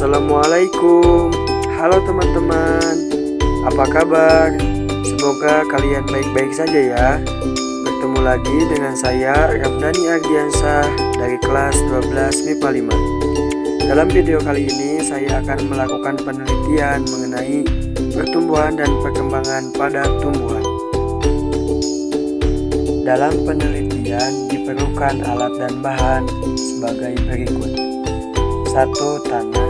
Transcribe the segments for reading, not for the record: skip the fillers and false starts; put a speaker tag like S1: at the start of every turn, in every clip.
S1: Assalamualaikum. Halo teman-teman, apa kabar? Semoga kalian baik-baik saja ya. Bertemu lagi dengan saya Ramdhani Ardiansah dari kelas 12 MIPA 5. Dalam video kali ini saya akan melakukan penelitian mengenai pertumbuhan dan perkembangan pada tumbuhan. Dalam penelitian diperlukan alat dan bahan sebagai berikut: 1. Tanah,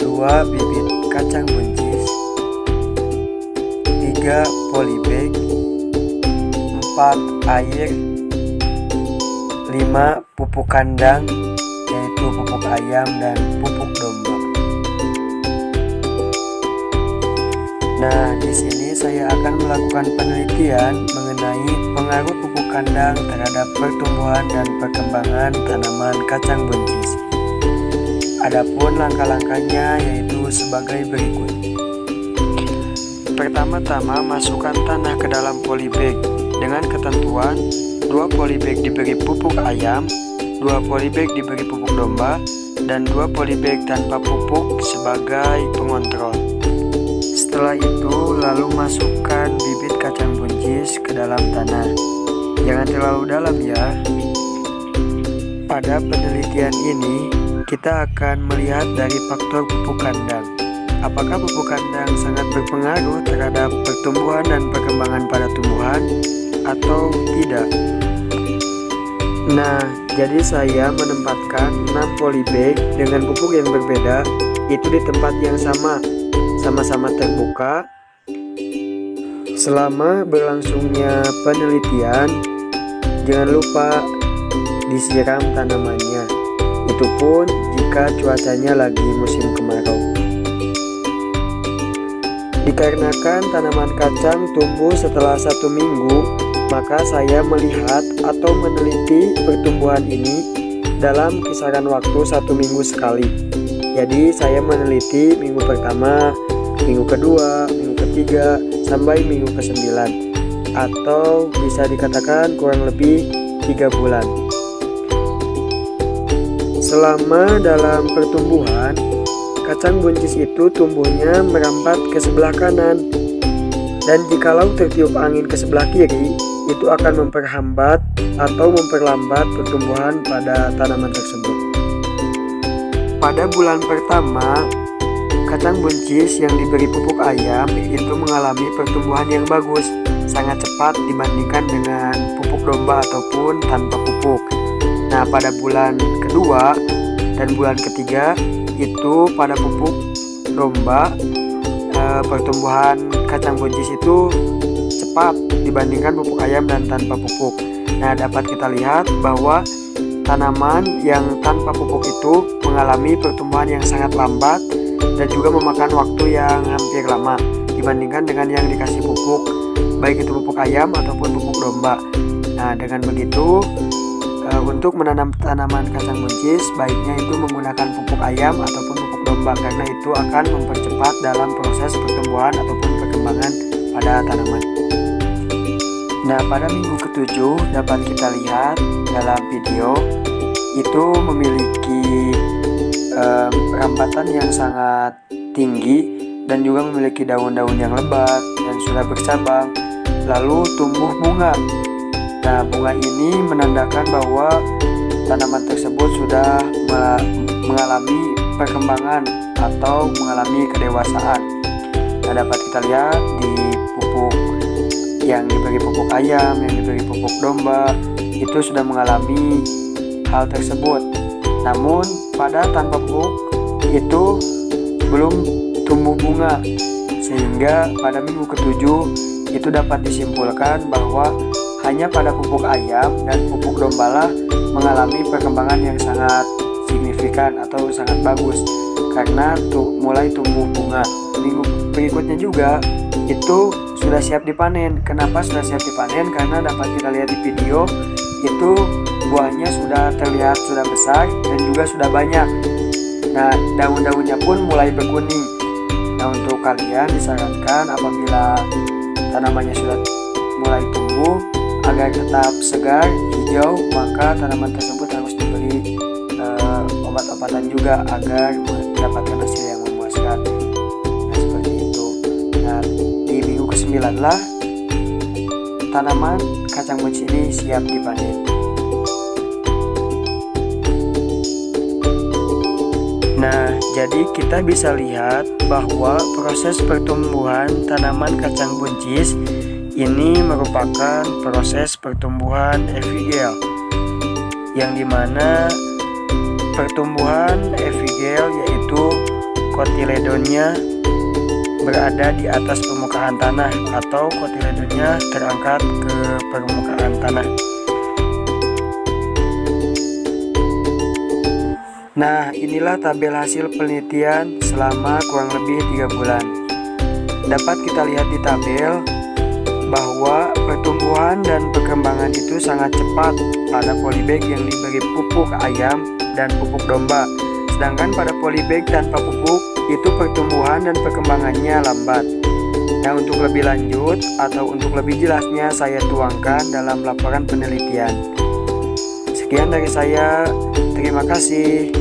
S1: 2. Bibit kacang buncis, 3. polybag, 4. air, 5. pupuk kandang yaitu pupuk ayam dan pupuk domba. Nah, di sini saya akan melakukan penelitian mengenai pengaruh pupuk kandang terhadap pertumbuhan dan perkembangan tanaman kacang buncis. Adapun langkah-langkahnya yaitu sebagai berikut. Pertama-tama masukkan tanah ke dalam polybag dengan ketentuan 2 polybag diberi pupuk ayam, 2 polybag diberi pupuk domba, dan 2 polybag tanpa pupuk sebagai pengontrol. Setelah itu lalu masukkan bibit kacang buncis ke dalam tanah. Jangan terlalu dalam ya. Pada penelitian ini kita akan melihat dari faktor pupuk kandang. Apakah pupuk kandang sangat berpengaruh terhadap pertumbuhan dan perkembangan pada tumbuhan atau tidak? Nah, jadi saya menempatkan 6 polybag dengan pupuk yang berbeda itu di tempat yang sama-sama terbuka. Selama berlangsungnya penelitian, jangan lupa disiram tanamannya. Itu pun jika cuacanya lagi musim kemarau. Dikarenakan tanaman kacang tumbuh setelah 1 minggu, maka saya melihat atau meneliti pertumbuhan ini dalam kisaran waktu 1 minggu sekali. Jadi saya meneliti minggu pertama, minggu kedua, minggu ketiga, sampai minggu ke-9, atau bisa dikatakan kurang lebih 3 bulan. Selama dalam pertumbuhan, kacang buncis itu tumbuhnya merambat ke sebelah kanan, dan jikalau tertiup angin ke sebelah kiri, itu akan memperhambat atau memperlambat pertumbuhan pada tanaman tersebut. Pada bulan pertama, kacang buncis yang diberi pupuk ayam itu mengalami pertumbuhan yang bagus, sangat cepat dibandingkan dengan pupuk domba ataupun tanpa pupuk. Nah, pada bulan kedua dan bulan ketiga itu pada pupuk domba, pertumbuhan kacang buncis itu cepat dibandingkan pupuk ayam dan tanpa pupuk. Nah, dapat kita lihat bahwa tanaman yang tanpa pupuk itu mengalami pertumbuhan yang sangat lambat dan juga memakan waktu yang hampir lama dibandingkan dengan yang dikasih pupuk, baik itu pupuk ayam ataupun pupuk domba. Nah, dengan begitu untuk menanam tanaman kacang buncis baiknya itu menggunakan pupuk ayam ataupun pupuk domba, karena itu akan mempercepat dalam proses pertumbuhan ataupun perkembangan pada tanaman. Nah, pada minggu ke-7 dapat kita lihat dalam video itu memiliki rambatan yang sangat tinggi dan juga memiliki daun-daun yang lebat dan sudah bercabang, lalu tumbuh bunga. Nah, bunga ini menandakan bahwa tanaman tersebut sudah mengalami perkembangan atau mengalami kedewasaan. Nah, dapat kita lihat di pupuk yang diberi pupuk ayam, yang diberi pupuk domba, itu sudah mengalami hal tersebut. Namun pada tanpa pupuk itu belum tumbuh bunga, sehingga pada minggu ke-7 itu dapat disimpulkan bahwa hanya pada pupuk ayam dan pupuk domba lah mengalami perkembangan yang sangat signifikan atau sangat bagus, karena mulai tumbuh bunga. Minggu berikutnya juga itu sudah siap dipanen. Kenapa sudah siap dipanen? Karena dapat kita lihat di video itu buahnya sudah terlihat sudah besar dan juga sudah banyak. Nah, daun-daunnya pun mulai berkuning. Nah, untuk kalian disarankan apabila tanamannya sudah mulai tumbuh agar tetap segar, hijau, maka tanaman tersebut harus diberi obat-obatan juga agar mendapatkan hasil yang memuaskan. Nah, seperti itu. Nah, di minggu ke-9 lah tanaman kacang buncis ini siap dipanen. Nah, jadi kita bisa lihat bahwa proses pertumbuhan tanaman kacang buncis ini merupakan proses pertumbuhan epigel, yang dimana pertumbuhan epigel yaitu kotiledonnya berada di atas permukaan tanah atau kotiledonnya terangkat ke permukaan tanah. Nah, inilah tabel hasil penelitian selama kurang lebih 3 bulan. Dapat kita lihat di tabel bahwa pertumbuhan dan perkembangan itu sangat cepat pada polybag yang diberi pupuk ayam dan pupuk domba. Sedangkan pada polybag tanpa pupuk itu pertumbuhan dan perkembangannya lambat. Nah, untuk lebih lanjut atau untuk lebih jelasnya saya tuangkan dalam laporan penelitian. Sekian dari saya, terima kasih.